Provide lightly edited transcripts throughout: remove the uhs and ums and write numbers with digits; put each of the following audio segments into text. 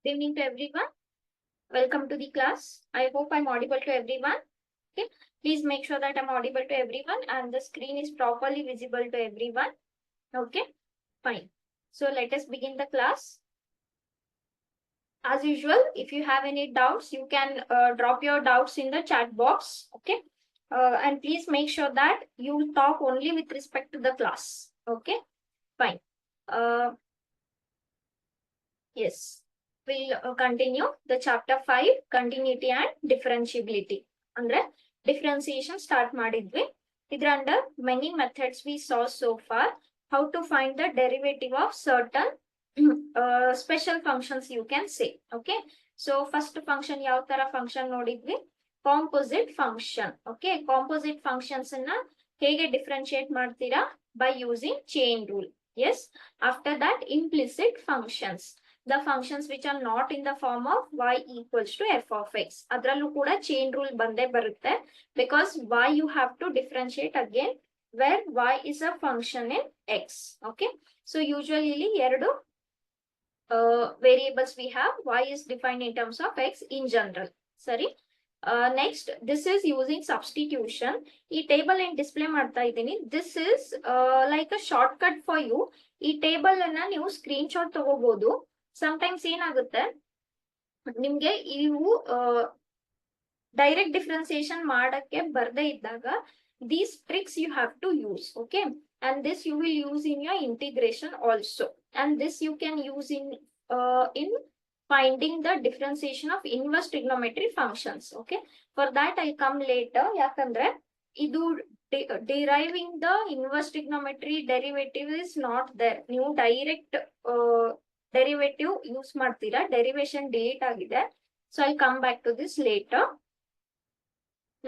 evening to everyone. Welcome to the class. I hope I'm audible to everyone. Okay. Please make sure that I'm audible to everyone and the screen is properly visible to everyone. Okay. Fine. So let us begin the class. As usual, if you have any doubts, you can drop your doubts in the chat box. Okay. And please make sure that you talk only with respect to the class. Okay. Fine. Yes. We'll continue the chapter 5, continuity and differentiability. Andre differentiation start ಮಾಡಿದ್ವಿ. Idra under many methods we saw so far, how to find the derivative of certain special functions you can say. Okay. So first function ಯಾವ ತರ function ನೋಡಿದ್ವಿ, composite function. Okay. Composite functions ಅನ್ನ ಹೇಗೆ differentiate ಮಾಡ್ತೀರಾ, by using chain rule. Yes. After that, implicit functions. The functions which are not in the form of y equals to f of x. Adrallu kuda chain rule bande barutte, because y you have to differentiate again where y is a function in x. Okay. So usually eradu variables we have, y is defined in terms of x in general. Sorry. Next, this is using substitution. ಈ table ಏನ್ display ಮಾಡ್ತಾ ಇದ್ದೀನಿ, this is like a shortcut for you. ಈ table ಅನ್ನ ನೀವು screen shot ತಗೋಬಹುದು. Sometimes ಏನಾಗುತ್ತೆ, ನಿಮ್ಗೆ ಇವು ಡೈರೆಕ್ಟ್ ಡಿಫ್ರೆನ್ಸಿಯೇಷನ್ ಮಾಡಕ್ಕೆ ಬರ್ದೇ ಇದ್ದಾಗ these tricks you have to use. Okay. And this you will use in your integration also. And this you can use in finding the differentiation of inverse trigonometry functions. Okay. For that I come later. Yakandre idu deriving the inverse trigonometry derivative is not there. New direct derivative use ಮಾಡ್ತೀರಾ, derivation delete ಆಗಿದೆ. So I'll come back to this later.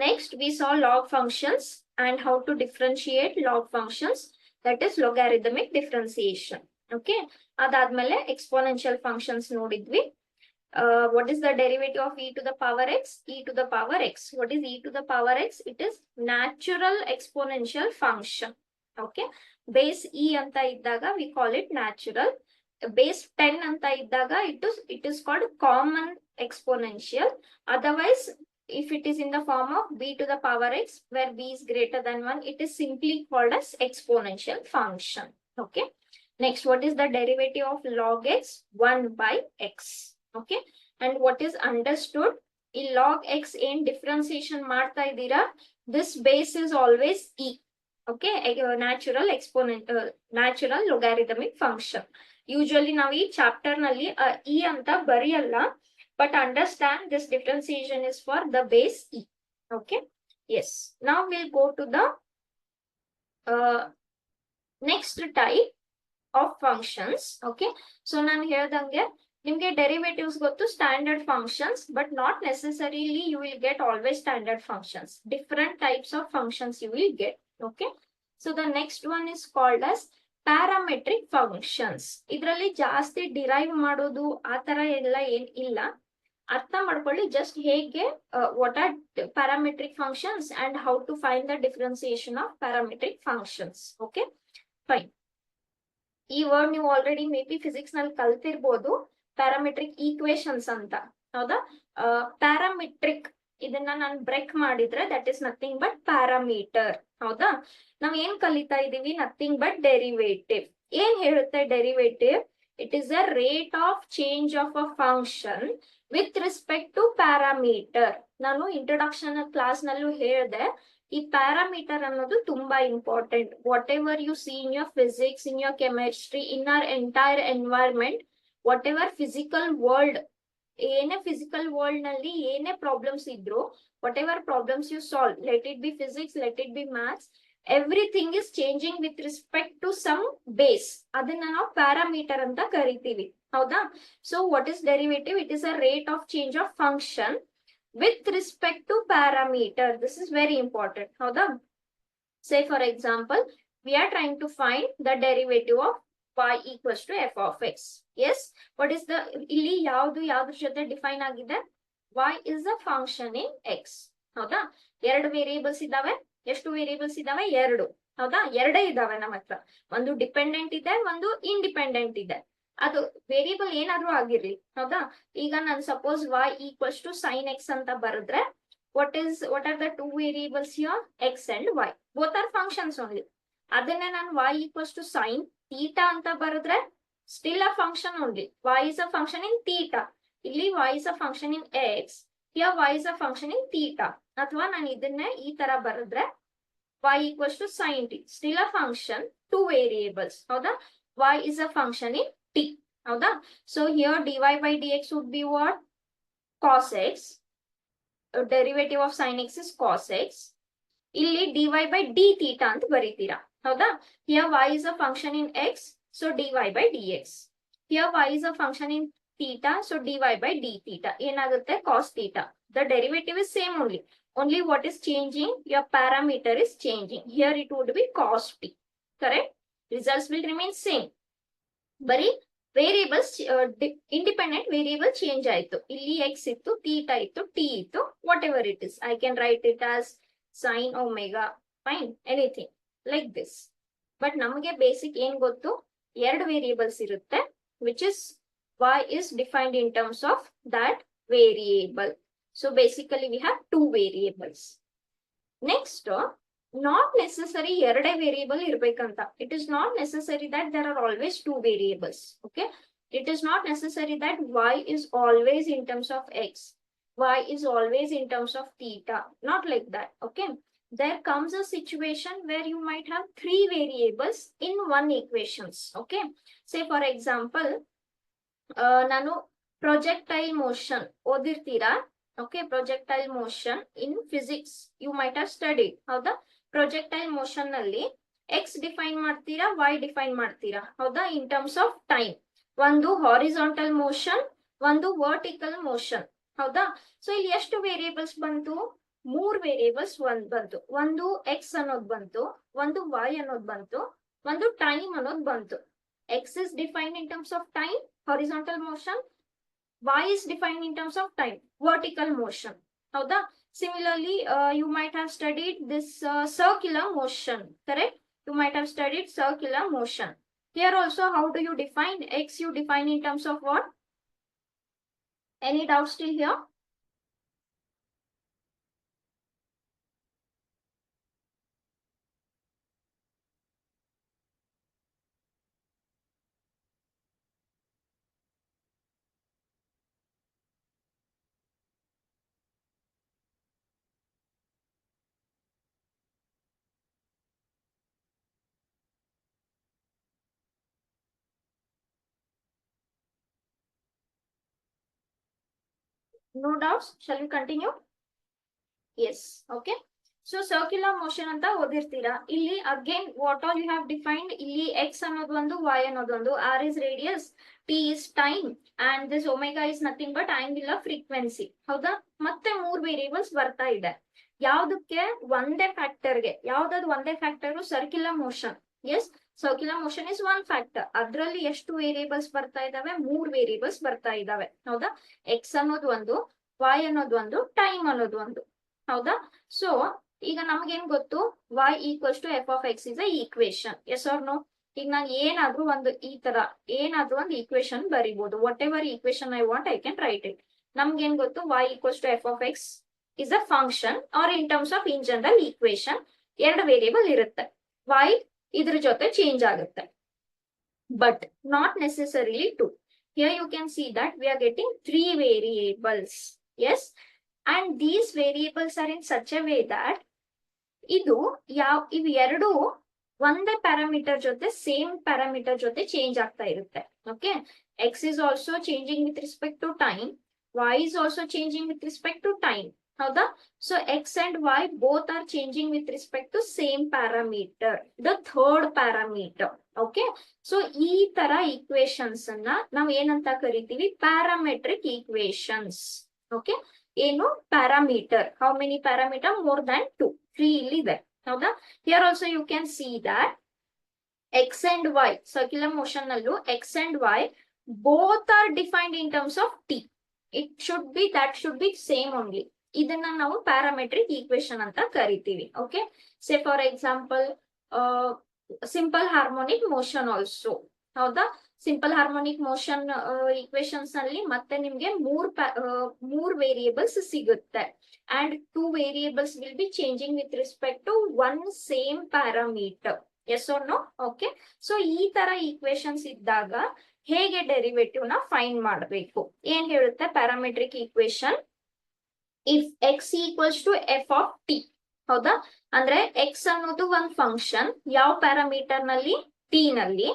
Next, we saw log functions and how to differentiate log functions, that is logarithmic differentiation. Okay. ಅದಾದ್ಮೇಲೆ exponential functions ನೋಡಿದ್ವಿ. What is the derivative of e to the power x? E to the power x. What is e to the power x? It is natural exponential function. Okay. Base e anta iddaga we call it natural. Base 10 anta iddaga it is called common exponential. Otherwise, if it is in the form of b to the power x, where b is greater than 1, it is simply called as exponential function. Okay. Next, what is the derivative of log x? 1 by x. Okay. And what is understood, in log x in differentiation ಮಾಡ್ತಾ ಇದ್ದೀರಾ, this base is always e. Okay. Natural exponent, natural logarithmic function. Usually ನಾವು ಈ chapter ನಲ್ಲಿ e ಅಂತ ಬರೆಯಲ್ಲ, but understand this differentiation is for the base e. Okay. Yes. Now we'll go to the next type of functions. Okay. So ನಾನು ಹೇಳ್ದಂಗೆ ನಿಮ್ಗೆ derivatives ಗೊತ್ತು, standard functions, but not necessarily you will get always standard functions. Different types of functions you will get. Okay. So the next one is called as parametric functions. ಇದರಲ್ಲಿ ಜಾಸ್ತಿ derive ಮಾಡೋದು ಆ ತರ ಎಲ್ಲ ಏನ್ ಇಲ್ಲ, ಅರ್ಥ ಮಾಡ್ಕೊಳ್ಳಿ just ಹೇಗೆ what are parametric functions and how to find the differentiation of parametric functions. Okay. Fine. ಈ ವರ್ಡ್ ನೀವು ಆಲ್ರೆಡಿ ಮೇ ಬಿ ಫಿಸಿಕ್ಸ್ ನಲ್ಲಿ ಕಲ್ತಿರ್ಬೋದು, ಪ್ಯಾರಾಮೆಟ್ರಿಕ್ ಈಕ್ವೇಶನ್ಸ್ ಅಂತ. ಹೌದಾ. ಪ್ಯಾರಾಮೆಟ್ರಿಕ್ ಇದನ್ನ ನಾನು ಬ್ರೇಕ್ ಮಾಡಿದ್ರೆ that is nothing but parameter. ಹೌದಾ. ನಾವ್ ಏನ್ ಕಲಿತಾ ಇದೀವಿ, ನಥಿಂಗ್ ಬಟ್ ಡೆರಿವೇಟಿವ್. ಏನ್ ಹೇಳುತ್ತೆ derivative? It is a rate of change of a function with respect to parameter. ನಾನು ಇಂಟ್ರೊಡಕ್ಷನ್ ಕ್ಲಾಸ್ ನಲ್ಲೂ ಹೇಳಿದೆ, ಈ ಪ್ಯಾರಾಮೀಟರ್ ಅನ್ನೋದು ತುಂಬಾ important. Whatever you see in your physics, in your chemistry, in our entire environment, whatever physical world, ಏನೇ physical world ನಲ್ಲಿ ಏನೇ problems ಇದ್ರು, whatever problems you solve, let it be physics, let it be maths, everything is changing with respect to some base. ಅದನ್ನ ನಾವು parameter ಅಂತ ಕರಿತೀವಿ. ಹೌದಾ. So what is derivative? It is a rate of change of function with respect to parameter. This is very important. Howda. Say for example, we are trying to find the derivative of y equals to f of x. Yes. What is the ಇಲ್ಲಿ ಯಾವ್ದು ಜೊತೆ define ಆಗಿದೆ? y is a function in x. ಹೌದಾ. ಎರಡು variables ಇದಾವೆ. ಎಷ್ಟು variables ಇದಾವೆ? ಎರಡು. ಹೌದಾ. ಎರಡೇ ಇದಾವೆ ನಮ್ಮ ಹತ್ರ. ಒಂದು ಡಿಪೆಂಡೆಂಟ್ ಇದೆ, ಒಂದು ಇಂಡಿಪೆಂಡೆಂಟ್ ಇದೆ. ಅದು ವೇರಿಯೇಬಲ್ ಏನಾದ್ರೂ ಆಗಿರ್ಲಿ, ಹೌದಾ. ಈಗ ನಾನು suppose y equals to sine x ಅಂತ ಬರೆದ್ರೆ what are the two variables here? X and y. Both are functions only. ಅದನ್ನೇ ನಾನು y equals to sine theta ಅಂತ ಬರೆದ್ರೆ still a function only. y is a function in theta. ಇಲ್ಲಿ y is a function in x. Here y is a function in theta. ಅಥವಾ ನಾನು ಇದನ್ನೇ ಈ ತರ ಬರೆದ್ರೆ y equals to sin t. Still a function, two variables. ಹೌದಾ? y is a function in t. ಹೌದಾ? So here dy by dx would be what? Cos x. Derivative of sin x is cos x. ಇಲ್ಲಿ dy by d theta ಅಂತ ಬರೀತೀರಾ. ಹೌದಾ? Here y is a function in x. So dy by dx. Here y is a function in theta. So dy by d theta. ಏನಾಗುತ್ತೆ? Cos theta. The derivative is same only. Only what is changing? Your parameter is changing. Here it would be cos t. Correct? Results will remain same. ಬರೀ variables independent variable change ಆಯ್ತು. ಇಲ್ಲಿ X ಇತ್ತು, theta ಇತ್ತು, T ಇತ್ತು, what ever it is. I can write it as sine omega, fine, anything like this. But ನಮಗೆ basic ಏನ್ ಗೊತ್ತು? ಎರಡು ವೇರಿಯೇಬಲ್ಸ್ ಇರುತ್ತೆ, which is y is defined in terms of that variable. So basically we have two variables. Next, not necessary ಎರಡೇ variable ಇರ್ಬೇಕಂತ. It is not necessary that there are always two variables. Okay, it is not necessary that y is always in terms of x, y is always in terms of theta, not like that. Okay, there comes a situation where you might have three variables in one equations. Okay, say for example ನಾನು projectile motion ಓದಿರ್ತೀರಾ. Okay, projectile motion in physics you might have studied. ಹೌದಾ? Projectile motion ನಲ್ಲಿ X define ಮಾಡ್ತೀರಾ, Y define ಮಾಡ್ತೀರಾ. ಹೌದಾ? In terms of time. ಒಂದು horizontal motion, ಒಂದು vertical motion. ಹೌದಾ? ಸೊ ಇಲ್ಲಿ ಎಷ್ಟು ವೇರಿಯೇಬಲ್ಸ್ ಬಂತು? ಮೂರ್ ವೇರಿಯೇಬಲ್ಸ್ ಬಂತು. ಒಂದು ಎಕ್ಸ್ ಅನ್ನೋದು ಬಂತು, ಒಂದು ವೈ ಅನ್ನೋದು ಬಂತು, ಒಂದು ಟೈಮ್ ಅನ್ನೋದು ಬಂತು. X is defined in terms of time, horizontal motion. Y is defined in terms of time, vertical motion. Howda? Similarly, you might have studied this circular motion, correct? You might have studied circular motion. Here also, how do you define? X you define in terms of what? Any doubts still here? No doubts? Shall we continue? Yes. Okay. So circular motion ಅಂತ ಓದಿರ್ತೀರಾ. ಇಲ್ಲಿ again what all you have defined? ಇಲ್ಲಿ x ಅನ್ನೋದು ಒಂದು, y ಅನ್ನೋದು ಒಂದು, r is radius, t is time, and this omega is nothing but angular frequency. ಹೌದಾ? ಮತ್ತೆ ಮೂರ್ ವೇರಿಯೇಬಲ್ಸ್ ಬರ್ತಾ ಇದೆ. ಯಾವ್ದಕ್ಕೆ? ಒಂದೇ ಫ್ಯಾಕ್ಟರ್ಗೆ. ಯಾವ್ದಾದ್ರು ಒಂದೇ factor? Circular motion. Yes, circular motion is one factor. ಅದ್ರಲ್ಲಿ ಎಷ್ಟು ವೇರಿಯೇಬಲ್ಸ್ ಬರ್ತಾ ಇದಾವೆ? ಮೂರ್ ವೇರಿಯೇಬಲ್ಸ್ ಬರ್ತಾ ಇದಾವೆ. ಹೌದಾ? ಎಕ್ಸ್ ಅನ್ನೋದು ಒಂದು, ವೈ ಅನ್ನೋದು ಒಂದು, ಟೈಮ್ ಅನ್ನೋದು ಒಂದು. ಹೌದಾ? ಸೊ ಈಗ ನಮ್ಗೇನ್ ಗೊತ್ತು? y equals to F of X is a equation. Yes or no? ಈಗ ನಾನು ಏನಾದ್ರೂ ಒಂದು ಈ ತರ ಏನಾದ್ರೂ ಒಂದು ಈಕ್ವೇಶನ್ ಬರಿಬಹುದು. Whatever equation I want I can write it. ನಮ್ಗೇನ್ ಗೊತ್ತು? y equals to F of X is a function, or in terms of in general equation ಎರಡು ವೇರಿಯೇಬಲ್ ಇರುತ್ತೆ. y ಇದ್ರ ಜೊತೆ ಚೇಂಜ್ ಆಗುತ್ತೆ, but not necessarily two. Here you can see that we are getting three variables. Yes, and these variables are in such a way that ಇವು ಎರಡು ಒಂದೇ parameter ಜೊತೆ, same parameter ಜೊತೆ ಚೇಂಜ್ ಆಗ್ತಾ ಇರುತ್ತೆ. Okay, X is also changing with respect to time, Y is also changing with respect to time. ಹೌದಾ? So X and Y both are changing with respect to same parameter, the third parameter. Okay, so ಈ ತರ equations ಅನ್ನ ನಾವ್ ಏನಂತ ಕರಿತೀವಿ? Parametric equations. Okay, ಏನು? Parameter. How many parameter? More than 2. 3 ಇಲ್ಲಿದೆ. ಹೌದಾ? Here also you can see that X and Y, circular motion ನಲ್ಲೂ x and Y both are defined in terms of t. It should be, that should be same only. ಇದನ್ನ ನಾವು parametric equation ಅಂತ ಕರಿತೀವಿ. Okay, say for example simple harmonic motion also. ಹೌದಾ? Simple harmonic motion equations ನಲ್ಲಿ ಮತ್ತೆ ನಿಮ್ಗೆ ಮೂರ್ ವೇರಿಯೇಬಲ್ಸ್ ಸಿಗುತ್ತೆ and 2 variables will be changing with respect to one same parameter. Yes or no? Okay. So ಈ ತರ ಈಕ್ವೇಶನ್ಸ್ ಇದ್ದಾಗ ಹೇಗೆ ಡೆರಿವೇಟಿವ್ ನ ಫೈಂಡ್ ಮಾಡಬೇಕು? ಏನ್ ಹೇಳುತ್ತೆ parametric equation? If x equals to F of t, ಹೌದಾ? ಅಂದ್ರೆ ಎಕ್ಸ್ ಅನ್ನೋದು ಒಂದ್ ಫಂಕ್ಷನ್ ಯಾವ ಪ್ಯಾರಾಮೀಟರ್ ನಲ್ಲಿ? ಟಿ ನಲ್ಲಿ.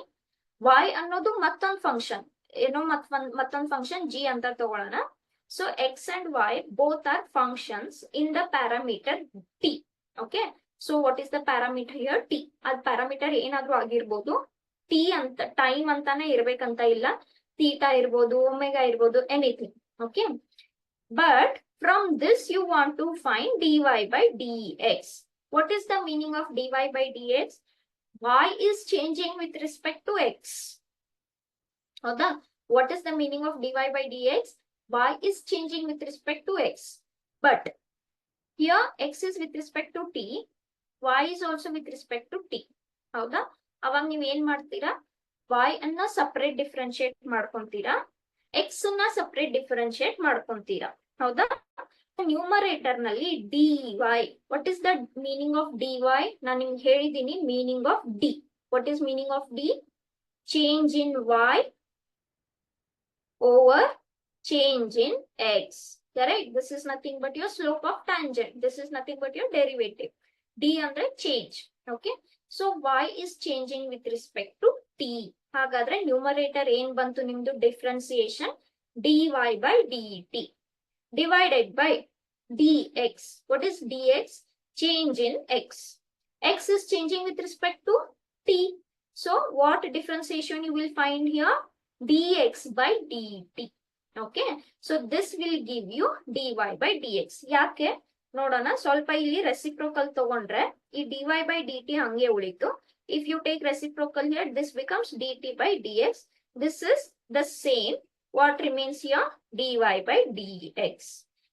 y ಅನ್ನೋದು ಮತ್ತೊಂದು ಫಂಕ್ಷನ್, ಏನೋ ಮತ್ತೊಂದು ಫಂಕ್ಷನ್ g ಅಂತ ತಗೊಳ್ಳೋಣ. So X and y both are functions in the parameter t. Okay. So what is the parameter here? t. ಅದ್ ಪ್ಯಾರಾಮೀಟರ್ ಏನಾದ್ರೂ ಆಗಿರ್ಬೋದು, t ಅಂತ ಟೈಮ್ ಅಂತಾನೆ ಇರ್ಬೇಕಂತ ಇಲ್ಲ, ಥೀಟಾ ಇರ್ಬೋದು, ಒಮೆಗಾ ಇರ್ಬೋದು, anything. Okay. But from this you want to find dy by dx. What is the meaning of dy by dx? y is changing with respect to x. ಹೌದಾ? What is the meaning of dy by dx? y is changing with respect to x. But here x is with respect to t, y is also with respect to t. ಹೌದಾ? ಅವಾಗ ನೀವ್ ಏನ್ ಮಾಡ್ತೀರಾ? y ಅನ್ನ separate differentiate ಮಾಡ್ಕೊಂತೀರಾ, x ಅನ್ನ separate differentiate ಮಾಡ್ಕೊಂತೀರಾ. ಹೌದಾ? Numerator ನಲ್ಲಿ dy, what is the meaning of dy? ನಾನು ನಿಮ್ಗೆ ಹೇಳಿದ್ದೀನಿ meaning of d. What is meaning of d? Change in y over change in x. Correct? This is nothing but your slope of tangent. This is nothing but your derivative. d ಅಂದ್ರೆ change. Okay. So y is changing with respect to t. ಹಾಗಾದ್ರೆ numerator ಏನ್ ಬಂತು ನಿಮ್ದು? Differentiation dy by dt divided by dx. What is dx? Change in x. X is changing with respect to t. So what differentiation you will find here? Dx by dt. Okay. So this will give you dy by dx. ಯಾಕೆ ನೋಡೋಣ. ಸ್ವಲ್ಪ ಇಲ್ಲಿ reciprocal ತಗೊಂಡ್ರೆ ಈ dy by dt ಹಂಗೆ ಉಳಿತು. If you take reciprocal here, this becomes dt by dx. This is the same. What remains here? dy by dx.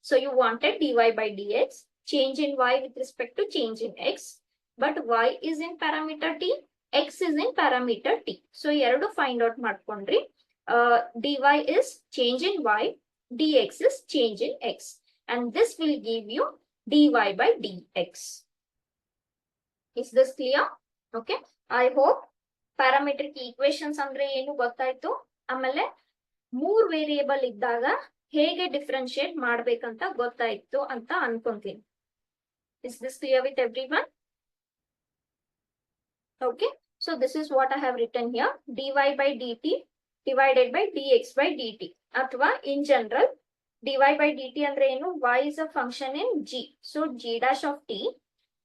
So you wanted dy by dx, change in y with respect to change in x. But y is in parameter t, x is in parameter t. So ಎರಡು find out ಮಾಡ್ಕೊಂಡ್ರಿ. dy is change in y, dx is change in x. And this will give you dy by dx. Is this clear? Okay. I hope parametric equations ಅಂದ್ರೆ ಏನು ಗೊತ್ತಾಯ್ತು. ಆಮೇಲೆ 3 variable ಇದ್ದಾಗ ಹೇಗೆ differentiate ಮಾಡ್ಬೇಕಂತ ಗೊತ್ತಾಯ್ತು ಅಂತ ಅನ್ಕೊಂತೀನಿ. Is this clear with everyone? Okay. So this is what I have written here. dy by dt divided by dx by dt. ಅಥವಾ in general dy by dt ಅಂದ್ರೆ ಏನು? y is a function in g. So g dash of t.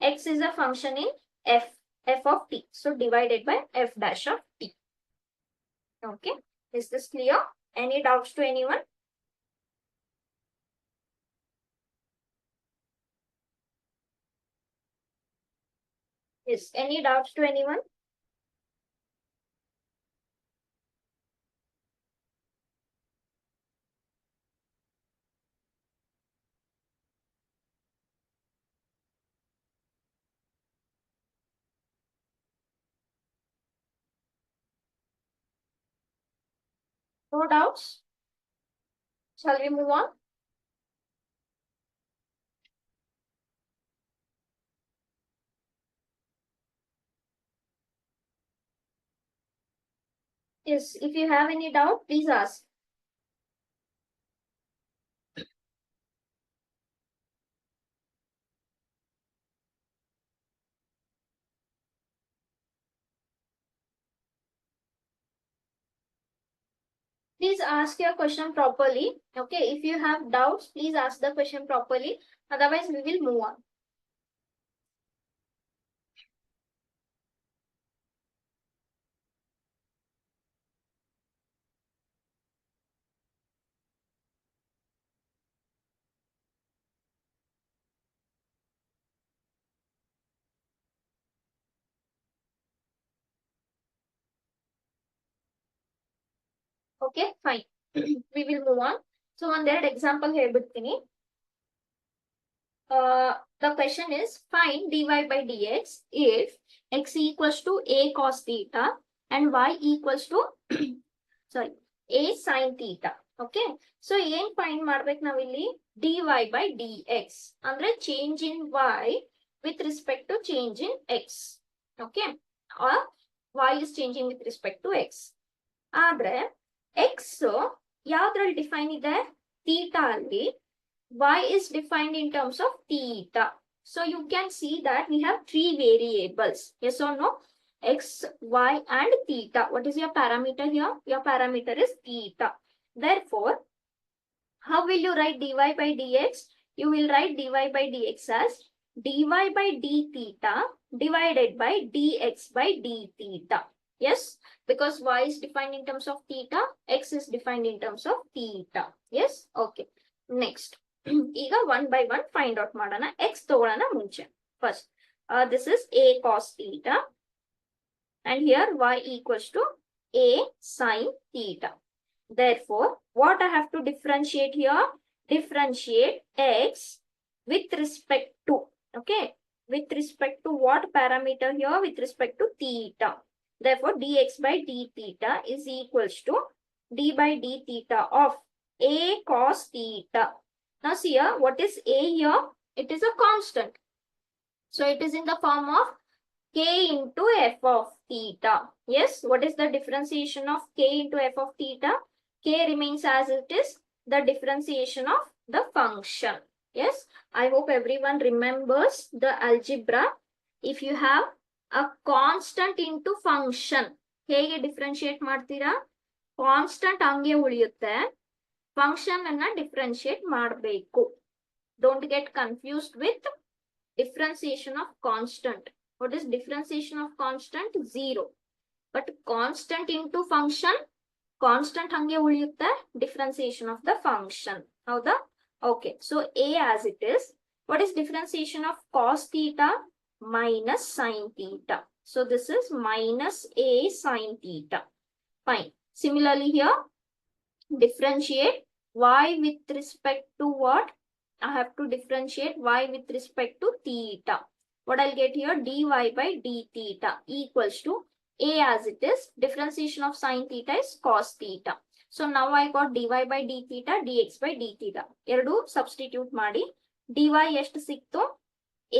X is a function in f of t. So divided by f dash of t. Okay. Is this clear? Any doubts to anyone? Yes. Any doubts to anyone? No doubts? Shall we move on? Yes. If you have any doubt, please ask. Please ask your question properly. Okay. If you have doubts, please ask the question properly. Otherwise, we will move on. Okay, fine. We will move on. So ಒಂದೆರಡು example ಹೇಳ್ಬಿಡ್ತೀನಿ. The question is find dy by dx if x equals to a cos theta and y equals to sorry a sin theta. Okay, so ಏನ್ find ಮಾಡ್ಬೇಕು ನಾವಿಲ್ಲಿ? dy by dx ಅಂದ್ರೆ change in y with respect to change in x. Okay, or y is changing with respect to x. ಆದ್ರೆ x ಯಾವ್ದ್ರಲ್ಲಿ define ಇದೆ? Theta ಅಲ್ಲಿ. y is defined in terms of theta. So you can see that we have three variables. Yes or no? X, y, and theta. What is your parameter here? Your parameter is theta. Therefore, how will you write dy by dx? You will write dy by dx as dy by d theta divided by dx by d theta. Yes, because y is defined in terms of theta, x is defined in terms of theta. Yes, okay. Next, ಈಗ one by one find out ಮಾಡೋಣ. X ತಗೊಳ್ಳೋಣ ಮುಂಚೆ. First this is a cos theta and here y equals to a sin theta. Therefore, what I have to differentiate here? Differentiate x with respect to, okay, with respect to what parameter here? With respect to theta. Therefore, dx by d theta is equals to d by d theta of a cos theta. Now see here, what is a here? It is a constant. So it is in the form of k into f of theta. Yes, what is the differentiation of k into f of theta? K remains as it is, the differentiation of the function. Yes, I hope everyone remembers the algebra. If you have a constant into function, ಹೇಗೆ differentiate ಮಾಡ್ತೀರಾ? Constant ಹಂಗೆ ಉಳಿಯುತ್ತೆ, function ಅನ್ನ differentiate ಮಾಡಬೇಕು. Don't get confused with differentiation of constant. What is differentiation of constant? Zero. But constant into function, constant hange uliyutte, differentiation of the function. Howda? Okay, so a as it is. What is differentiation of cos theta? Minus sin theta. So this is minus a sin theta. Fine. Similarly here, differentiate y with respect to what? I have to differentiate y with respect to theta. What I'll get here? Dy by d theta equals to a as it is. Differentiation of sin theta is cos theta. So now I got dy by d theta, dx by d theta. Eradu substitute ಮಾಡಿ. dy ಎಷ್ಟು ಸಿಕ್ತು?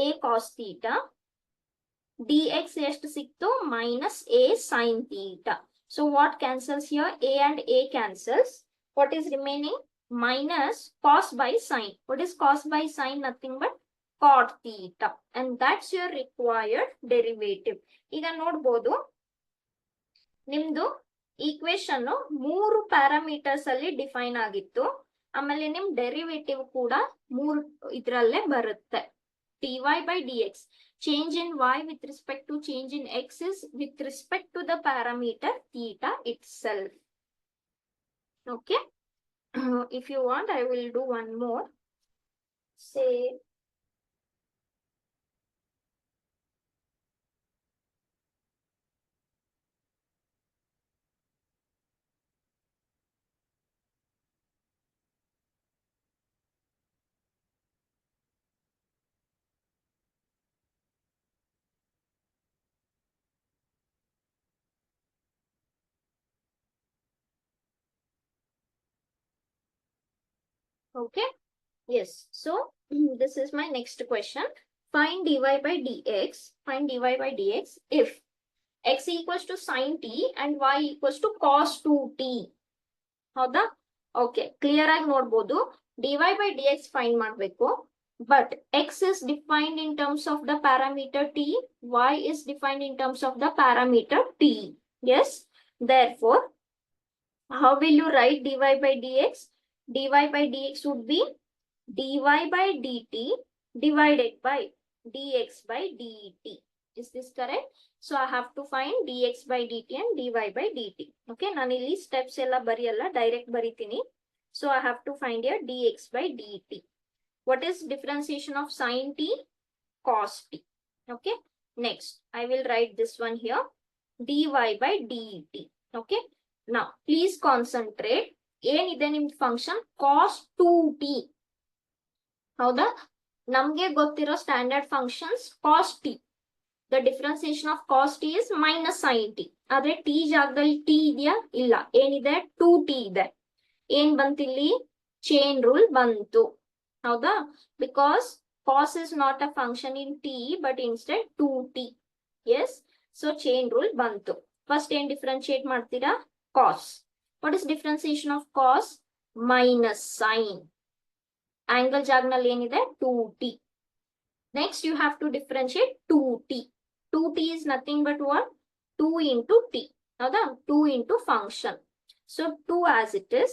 a cos theta. dx ಎಷ್ಟು ಸಿಕ್ತು? minus a sin theta. So what cancels here? A and a cancels. What is remaining? Minus cos by sin. What is cos by sin? Nothing but cot theta. And that's your required derivative. ಈಗ ನೋಡ್ಬೋದು, ನಿಮ್ದು equation 3 parameters ಅಲ್ಲಿ define ಆಗಿತ್ತು. ಆಮೇಲೆ ನಿಮ್ derivative ಕೂಡ 3 ಇದ್ರಲ್ಲೇ ಬರುತ್ತೆ. dy by dx, change in y with respect to change in x is with respect to the parameter theta itself. Okay. If you want, I will do one more. Say, okay. Yes. So this is my next question. Find dy by dx. Find dy by dx if x equals to sin t and y equals to cos 2t. ಹೌದಾ? Okay, clear ಆಗಿ ನೋಡ್ಬೋದು. dy by dx find ಮಾಡಬೇಕು. But x is defined in terms of the parameter t, y is defined in terms of the parameter t. Yes. Therefore, how will you write dy by dx? dy by dx would be dy by dt divided by dx by dt. Is this correct? So I have to find dx by dt and dy by dt. Okay, ನಾನು ಇಲ್ಲಿ steps ಎಲ್ಲ ಬರಿಯಲ್ಲ, direct ಬರಿತೀನಿ. So I have to find here dx by dt. What is differentiation of sin t? Cos t. Okay. Next, I will write this one here. dy by dt. Okay. Now, please concentrate. ಏನಿದೆ ನಿಮ್ function? cos 2t. ಹೌದಾ? ನಮ್ಗೆ ಗೊತ್ತಿರೋ standard functions cos t. The differentiation of cos t is minus sin t. ಆದ್ರೆ t ಜಾಗದಲ್ಲಿ t ಇದೆಯಾ? ಇಲ್ಲ. ಏನಿದೆ? 2t ಇದೆ. ಏನ್ ಬಂತಿಲ್ಲಿ? ಚೈನ್ ರೂಲ್ ಬಂತು. ಹೌದಾ? Because cos is not a function in t but instead 2t. Yes. So chain rule ಬಂತು. First ಏನ್ differentiate ಮಾಡ್ತೀರಾ? Cos. What is differentiation of cos? Minus sin. Angle ಜಾಗನಲ್ಲಿ ಏನಿದೆ? 2t. Next you have to differentiate 2t. 2t is nothing but what? 2 into t. ಹೌದಾ? 2 into function. So 2 as it is.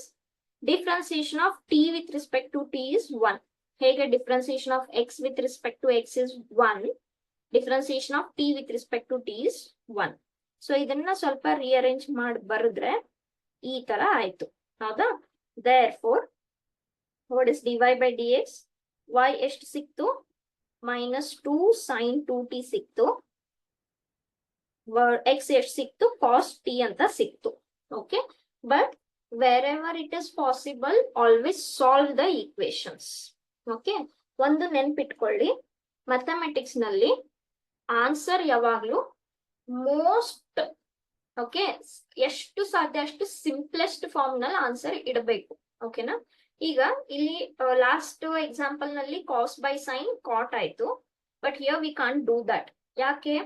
Differentiation of t with respect to t is 1. ಹೇಗೆ differentiation of x with respect to x is 1. Differentiation of t with respect to t is 1. So ಇದನ್ನ ಸ್ವಲ್ಪ rearrange ಮಾಡಿ ಬರೆದ್ರೆ ಈ ತರ ಆಯ್ತು. ಹೌದಾ? Therefore, what is dy by dx? y ಎಷ್ಟು ಸಿಕ್ತು? minus 2 sin 2t ಸಿಕ್ತು. x ಎಷ್ಟು ಸಿಕ್ತು? cos t ಅಂತ ಸಿಕ್ತು. Okay? But wherever it is possible, always solve the equations. Okay? ಒಂದು ನೆನ್ಪಿಟ್ಕೊಳ್ಳಿ, ಮ್ಯಾಥಮೆಟಿಕ್ಸ್ ನಲ್ಲಿ ಆನ್ಸರ್ ಯಾವಾಗ್ಲೂ ಮೋಸ್ಟ್ ಓಕೆ ಎಷ್ಟು ಸಾಧ್ಯ ಅಷ್ಟು ಸಿಂಪ್ಲೆಸ್ಟ್ ಫಾರ್ಮ್ ನಲ್ಲಿ ಆನ್ಸರ್ ಇಡಬೇಕು. ಓಕೆನಾ? ಈಗ ಇಲ್ಲಿ ಲಾಸ್ಟ್ ಎಕ್ಸಾಂಪಲ್ ನಲ್ಲಿ ಕಾಸ್ ಬೈ ಸೈನ್ ಕಾಟ್ ಆಯ್ತು. But here we can't do that. ಯಾಕೆ?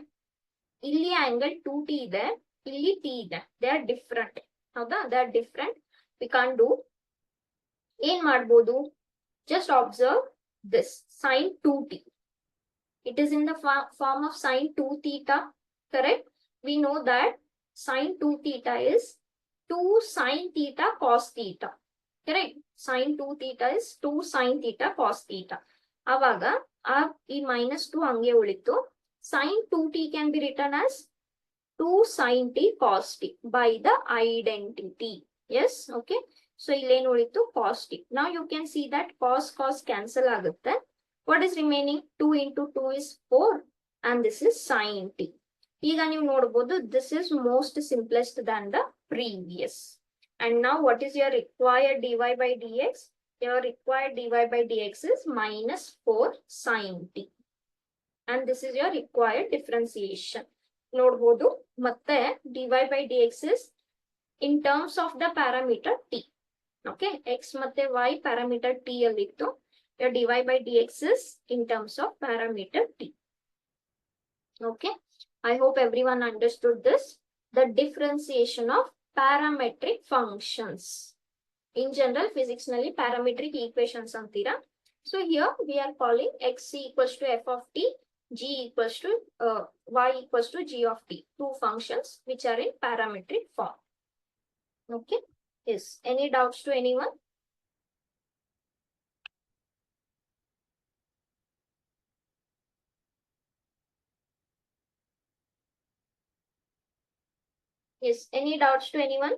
ಇಲ್ಲಿ ಆಂಗಲ್ 2t ಇದೆ, ಇಲ್ಲಿ t ಇದೆ. They are different. ಹೌದಾ? They are different. We can't do. ಏನ್ ಮಾಡ್ಬೋದು? Just observe this sin 2t. It is in the form of sin 2 theta. Correct? We know that sin 2 theta is 2 sin theta cos theta. Correct? Sin 2 theta is 2 sin theta cos theta. ಅವಾಗ ಈ minus 2 ಹಂಗೆ ಉಳಿತು. sin 2t can be written as 2 sin t cos t by the identity. Yes? Okay? So ಇಲ್ಲೇನು ಉಳಿತು? cos t. Now you can see that cos cancel ಆಗುತ್ತೆ. What is remaining? 2 into 2 is 4 and this is sin t. ಈಗ ನೀವು ನೋಡಬಹುದು, this is most simplest than the previous. And now what is your required dy by dx? Your required dy by dx is minus 4 sin t. And this is your required differentiation. ನೋಡಬಹುದು ಮತ್ತೆ dy by dx is in terms of the parameter t. Okay? x ಮತ್ತೆ y parameter t ಅಲ್ಲಿತ್ತು. Your dy by dx is in terms of parameter t. Okay? I hope everyone understood this. The differentiation of parametric functions. In general, physics nalli parametric equations antira. So here we are calling x equals to f of t, g equals to y equals to g of t. Two functions which are in parametric form. Okay? Yes. Any doubts to anyone? Yes. Any doubts to anyone?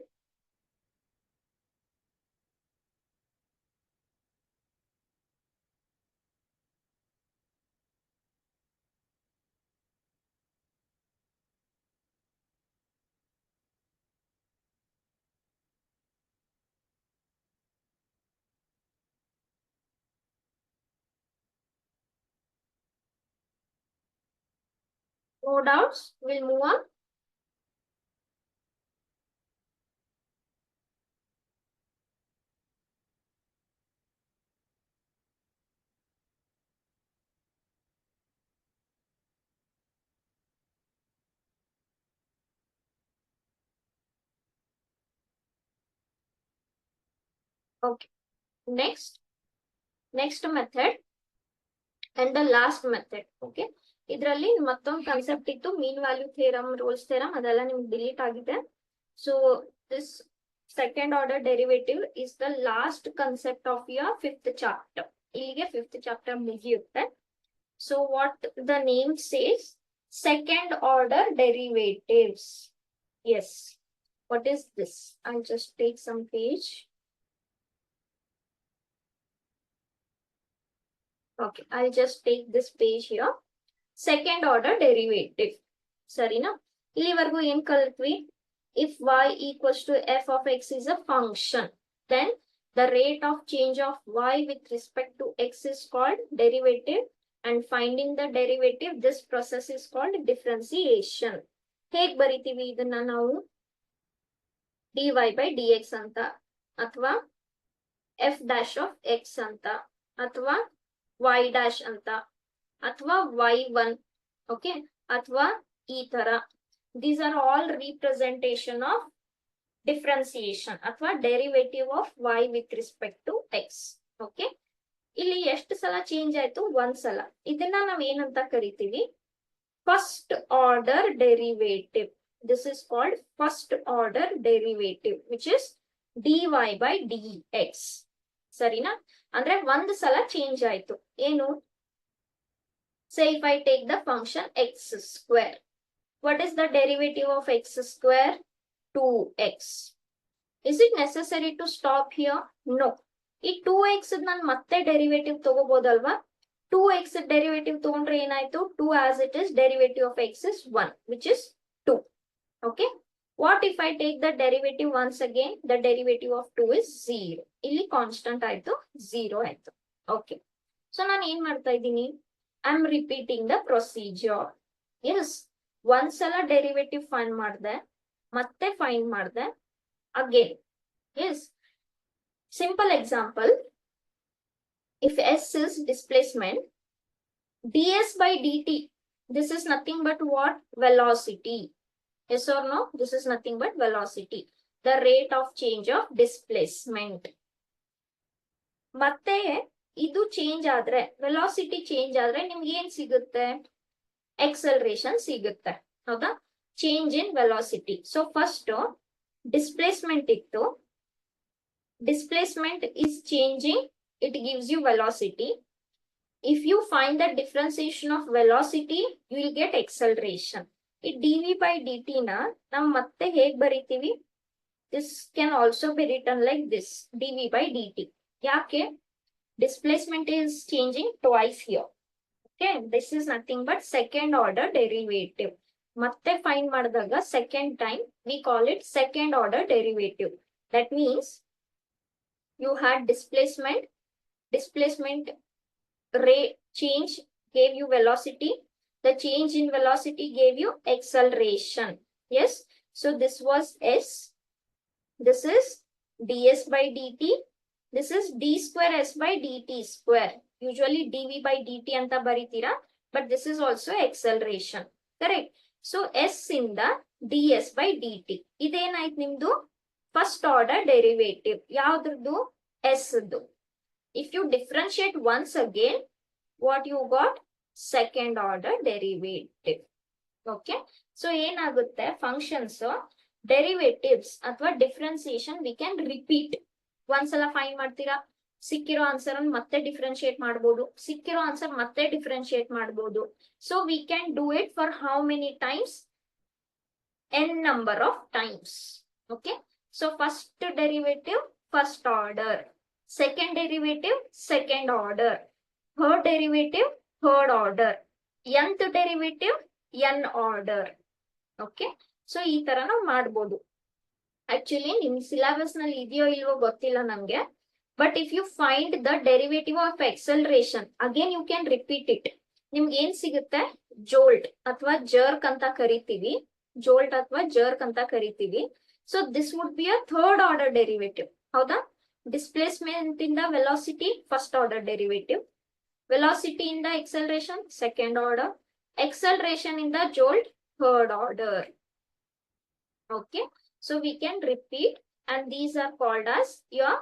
No doubts? We'll move on. Okay. Next method and the last method. Okay? ಇದರಲ್ಲಿ ಮತ್ತೊಂದು concept ಇತ್ತು, mean value theorem, Rolle's theorem, ಅದೆಲ್ಲ ನಿಮ್ಗೆ delete ಆಗಿದೆ. So this second order derivative is the last concept of your 5th chapter. ಇಲ್ಲಿಗೆ 5th chapter ಮುಗಿಯುತ್ತೆ. So what the name says, second order derivatives. Yes, what is this? I just take some page. Okay, I'll just take this page here. Second order derivative. Sarina? Illivargu em kalitvi? If y equals to f of x is a function, then the rate of change of y with respect to x is called derivative. and finding the derivative, this process is called differentiation. ಹೇಗ್ ಬರಿತೀವಿ ಇದನ್ನ ನಾವು? dy by dx ಅಂತ, ಅಥವಾ f dash of x ಅಂತ, ಅಥವಾ y dash ಅಂತ, ಅಥವಾ y1, okay, ಅಥವಾ ಈ ತರ. These are all representation of differentiation ಅಥವಾ derivative of y with respect to x. okay, ಇಲ್ಲಿ ಎಷ್ಟು ಸಲ ಚೇಂಜ್ ಆಯ್ತು? ಒಂದ್ ಸಲ. ಇದನ್ನ ನಾವ್ ಏನಂತ ಕರಿತೀವಿ? First order derivative. This is called first order derivative which is dy by dx. ಸರಿನಾ? ಅಂದ್ರೆ ಒಂದ್ ಸಲ ಚೇಂಜ್ ಆಯ್ತು. ಏನು? say if I take the function x square, what is the derivative of x square? 2x. Is it necessary to stop here? No. ಈ 2x ನಾನು ಮತ್ತೆ derivative ತಗೋಬಹುದಲ್ವಾ? 2x derivative ತಗೊಂಡ್ರೆ ಏನಾಯ್ತು? 2 as it is, derivative of x is 1, which is 2. okay, what if I take the derivative once again? The derivative of 2 is 0. ಇಲ್ಲಿ constant ಆಯ್ತು, 0 ಆಯ್ತು. okay, so ನಾನು ಏನ್ ಮಾಡ್ತಾ ಇದ್ದೀನಿ? I am repeating the procedure. yes, ಒಂದ್ಸಲ derivative find ಮಾಡಿದೆ, ಮತ್ತೆ ಫೈಂಡ್ ಮಾಡಿದೆ, again. yes, simple example, if s is displacement, ds by dt, this is nothing but what? Velocity. yes or no? This is nothing but velocity, the rate of change of displacement. ಮತ್ತೆ ಇದು change ಆದ್ರೆ, velocity change ಆದ್ರೆ ನಿಮ್ಗೆ ಏನ್ ಸಿಗುತ್ತೆ? Acceleration ಸಿಗುತ್ತೆ, ಹೌದಾ? Change in velocity. So first displacement ಇತ್ತು, displacement is changing, it gives you velocity. If you find the differentiation of velocity, you will get acceleration. ಈ dv by dt ನ ನಾವು ಮತ್ತೆ ಹೇಗ್ ಬರೀತೀವಿ? This can also be written like this, dv by dt. ಯಾಕೆ? Displacement is changing twice here. okay, this is nothing but second order derivative. ಮತ್ತೆ find ಮಾಡಿದಾಗ second time, we call it second order derivative. That means you had displacement rate change gave you velocity, the change in velocity gave you acceleration. yes, so this was s, this is ds by dt, this is d square s by dt square. usually dv by dt anta baritira, but this is also acceleration, correct? so s ಇಂದ ds by dt ಇದೇನಾಯ್ತು ನಿಮ್ದು? First order derivative. ಯಾವ್ದ್ರದ್ದು? s ದು. if you differentiate once again, what you got? second order derivative. okay, so ಏನಾಗುತ್ತೆ? Functions derivatives ಅಥವಾ differentiation we can repeat. ಒಂದ್ಸಲ find ಮಾಡ್ತೀರಾ, ಸಿಕ್ಕಿರೋ ಆನ್ಸರ್ ಅನ್ನು ಮತ್ತೆ ಡಿಫ್ರೆನ್ಶಿಯೇಟ್ ಮಾಡಬಹುದು, ಸಿಕ್ಕಿರೋ ಆನ್ಸರ್ ಮತ್ತೆ ಡಿಫ್ರೆನ್ಶಿಯೇಟ್ ಮಾಡಬಹುದು. So we can do it for how many times? n number of times. okay, so first derivative first order, second derivative second order, third derivative third order, nth derivative n order. okay, so ಈ ತರ ನಾವು ಮಾಡಬಹುದು. Actually ನಿಮ್ syllabus ನಲ್ಲಿ ಇದೆಯೋ ಇಲ್ವೋ ಗೊತ್ತಿಲ್ಲ ನಮ್ಗೆ, but if you find the derivative of acceleration again you can repeat it. ನಿಮ್ಗೆ ಏನ್ ಸಿಗುತ್ತೆ? ಜೋಲ್ಟ್ ಅಥವಾ ಜರ್ಕ್ ಅಂತ ಕರಿತೀವಿ, ಜೋಲ್ಟ್ ಅಥವಾ ಜರ್ಕ್ ಅಂತ ಕರಿತೀವಿ. So this would be a third order derivative, ಹೌದಾ? ಡಿಸ್ಪ್ಲೇಸ್ಮೆಂಟ್ ಇಂದ velocity first order derivative, velocity ಇಂದ ಎಕ್ಸಲರೇಷನ್ ಸೆಕೆಂಡ್ ಆರ್ಡರ್, ಎಕ್ಸಲರೇಷನ್ ಇಂದ jolt third order. okay, so we can repeat and these are called as your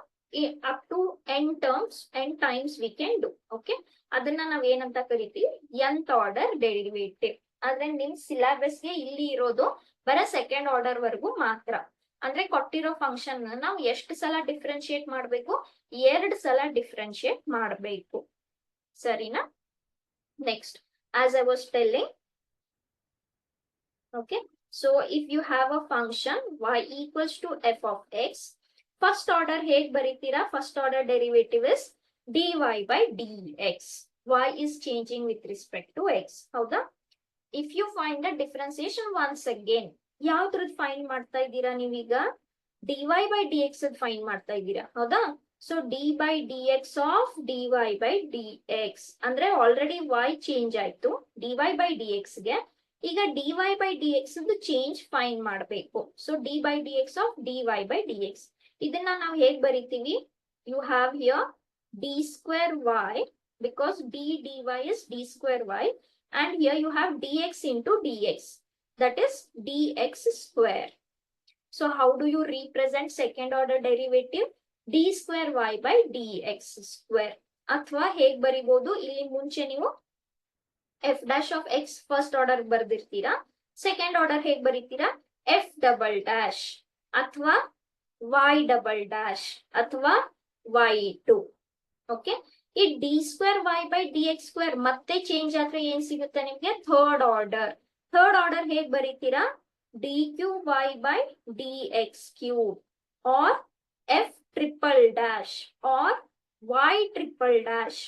up to n terms, n times we can do. okay, ಅದನ್ನ ನಾವ್ ಏನಂತ ಕರಿತೀವಿ? nth order derivative. ಆದ್ರೆ ನಿಮ್ syllabus ಗೆ ಇಲ್ಲಿ ಇರೋದು ಬರೀ ಸೆಕೆಂಡ್ ಆರ್ಡರ್ ವರೆಗೂ ಮಾತ್ರ. ಅಂದ್ರೆ ಕೊಟ್ಟಿರೋ ಫಂಕ್ಷನ್ ನಾವು ಎಷ್ಟು ಸಲ ಡಿಫ್ರೆನ್ಶಿಯೇಟ್ ಮಾಡ್ಬೇಕು? 2 ಸಲ ಡಿಫ್ರೆನ್ಶಿಯೇಟ್ ಮಾಡ್ಬೇಕು, ಸರಿನಾ? Next, as I was telling, okay, so if you have a function y equals to f of x, first order ಹೇಗ್ ಬರೀತೀರಾ? first order derivative is dy by dx. y is changing with respect to x, ಹೌದಾ? if you find the differentiation once again, ಯಾವ್ದ್ರದ್ದು find ಮಾಡ್ತಾ ಇದ್ದೀರಾ ನೀವೀಗ? dy by dx find ಮಾಡ್ತಾ ಇದ್ದೀರಾ, ಹೌದಾ? So D by D X of D Y by D X ಅಂದ್ರೆ already Y change ಆಯ್ತು D Y by D X ಗೆ. ಈಗ D Y by D X change find ಮಾಡಬೇಕು. So D by D X of D Y by D X ಇದನ್ನ ನಾವು ಹೇಗ್ ಬರಿತೀವಿ? You have here D square Y because d dy is d square y, and here you have dx into dx, that is dx square. So how do you represent second order derivative? d square y by dx square. ಅಥವಾ ಹೇಗ್ ಬರಿಬಹುದು? ಇಲ್ಲಿ ಮುಂಚೆ ನೀವು f dash of x first order ಬರ್ದಿರ್ತೀರಾ, second order ಹೇಗ್ ಬರೀತೀರಾ? f double dash ಅಥವಾ y double dash ಅಥವಾ y2. ಓಕೆ, ಈ D square Y by D X square ಮತ್ತೆ ಚೇಂಜ್ ಆದ್ರೆ ಏನ್ ಸಿಗುತ್ತೆ ನಿಮ್ಗೆ? Third order. ಥರ್ಡ್ ಆರ್ಡರ್ ಹೇಗ್ ಬರೀತೀರಾ? D cube Y by D X cube or F triple dash or Y triple dash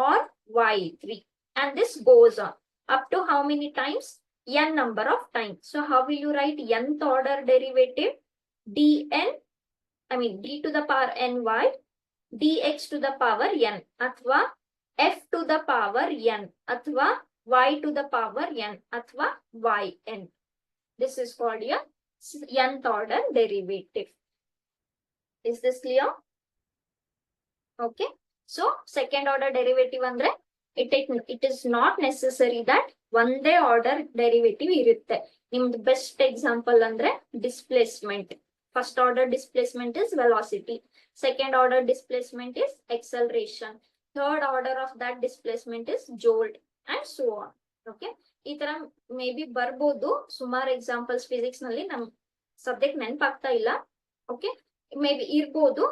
or y3, and this goes on up to how many times? n number of times. So how will you write nth order derivative? dn, I mean d to the power ny dx to the power n ಅಥವಾ f to the power n ಅಥವಾ y to the power n ಅಥವಾ yn. This is called your nth order derivative. Is this clear? Okay, so second order derivative ಅಂದ್ರೆ it is not necessary that ಒಂದೇ order derivative ಇರುತ್ತೆ. ನಿಮ್ದು best example ಅಂದ್ರೆ displacement. First order displacement is velocity. Second order displacement is acceleration. Third order of that displacement is jolt, and so on. Okay. ಈ ತರ may be ಬರ್ಬೋದು ಸುಮಾರು examples physics ನಲ್ಲಿ. ನಮ್ ಸಬ್ಜೆಕ್ಟ್ ನೆನಪಾಗ್ತಾ ಇಲ್ಲ. ಓಕೆ, ಮೇ ಬಿ ಇರ್ಬೋದು.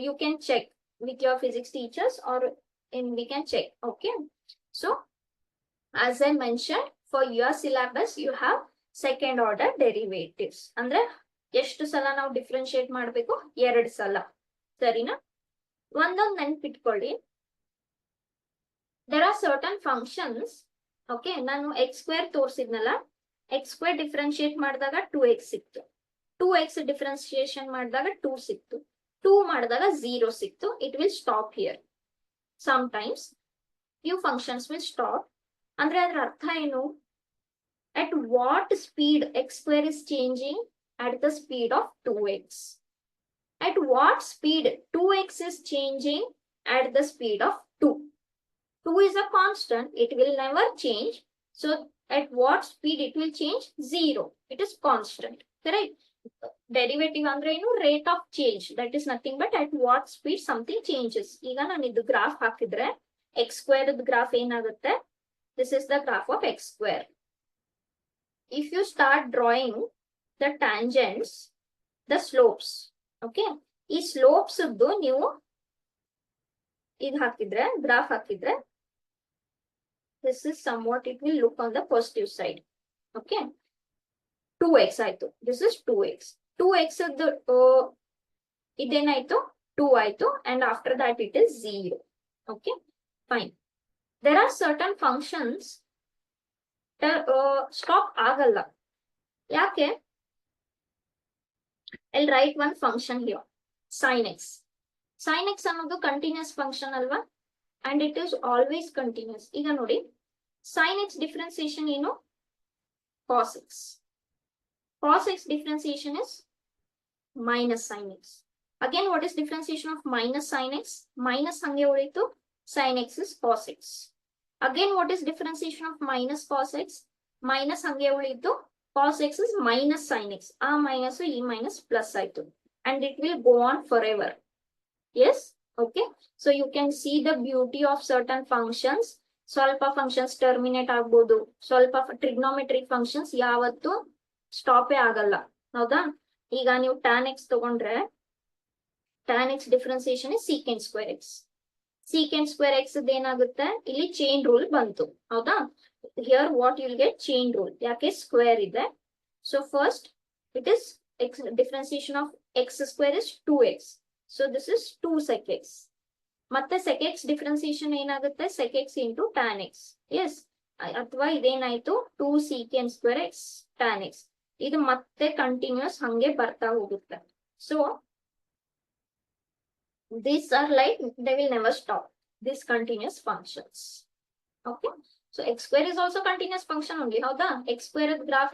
You can check with your physics teachers or we can check. Okay, so as I mention for your syllabus you have second order derivatives. ಅಂದ್ರೆ ಎಷ್ಟು ಸಲ ನಾವು ಡಿಫ್ರೆನ್ಶಿಯೇಟ್ ಮಾಡಬೇಕು? 2 ಸಲ. ಸರಿನಾ? ಒಂದೊಂದು ನೆನ್ಪಿಟ್ಕೊಳ್ಳಿ. There are certain functions. Okay, ನಾನು ಎಕ್ಸ್ ಸ್ಕ್ವೇರ್ ತೋರಿಸಿದ್ನಲ್ಲ, ಎಕ್ಸ್ ಸ್ಕ್ವೇರ್ ಡಿಫ್ರೆನ್ಶಿಯೇಟ್ ಮಾಡಿದಾಗ 2x ಸಿಕ್ತು, 2x ಡಿಫ್ರೆನ್ಶಿಯೇಷನ್ ಮಾಡಿದಾಗ 2 ಸಿಕ್ತು, 2 ಮಾಡಿದಾಗ 0 ಸಿಕ್ತು. It will stop here. Sometimes few functions will stop. ಅಂದ್ರೆ ಅದ್ರ ಅರ್ಥ ಏನು? At what speed x square is changing? At the speed of 2x. At what speed 2x is changing? At the speed of 2. 2 is a constant, it will never change. So at what speed it will change? 0. It is constant. Correct? Derivative andre ಏನು? Rate of change. That is nothing but at what speed something changes. ಈಗ ನಾನು ಇದು graph ಹಾಕಿದ್ರೆ x square graph ಏನಾಗುತ್ತೆ? This is the graph of x square. If you start drawing the tangents, the slopes. Okay, ಈ slopes ನೀವು ಇದು ಹಾಕಿದ್ರೆ, graph ಹಾಕಿದ್ರೆ, this is somewhat it will look on the positive side. Okay, 2x ಆಯ್ತು. This is 2x. 2x ಇದೇನಾಯ್ತು? 2 ಆಯ್ತು, and after that it is 0. Okay, fine. There are certain functions stop ಆಗಲ್ಲ. ಯಾಕೆ? I'll write one function here, sin x. Sin x ಅನ್ನೋದು continuous function ಅಲ್ವಾ? And it is always continuous. ಈಗ ನೋಡಿ, sin x differentiation ಏನು? cos x. Cos x differentiation is minus sin x. Again, what is differentiation of minus sin x? Minus hange ulitu, sin x is cos x. Again, what is differentiation of minus cos x? Minus hange ulitu, cos x is minus sin x. A minus e minus plus aitu. And it will go on forever. Yes? Okay. So you can see the beauty of certain functions. ಸ್ವಲ್ಪ functions terminate ಆಗ್ಬೋದು. ಸ್ವಲ್ಪ trigonometric functions ಯಾವತ್ತು stop ಆಗಲ್ಲ. ಹೌದಾ? ಈಗ ನೀವು tan x ತಗೊಂಡ್ರೆ tan x differentiation is secant square x. Secant square x ಏನಾಗುತ್ತೆ? ಇಲ್ಲಿ chain rule ಬಂತು. ಹೌದಾ? Here what you will get? Chain rule. ಯಾಕೆ square ಇದೆ. So first it is x differentiation of x square is 2x. So this is 2 sec x. ಮತ್ತೆ sec x differentiation ಏನಾಗುತ್ತೆ? sec x into tan x. Yes. ಅಥವಾ ಇದೇನಾಯ್ತು? 2 secant square x tan x. ಇದು ಮತ್ತೆ continuous ಹಂಗೆ ಬರ್ತಾ ಹೋಗುತ್ತೆ. So These are like, they will never stop. These continuous functions. Okay. So x square is also continuous function only. How the x square graph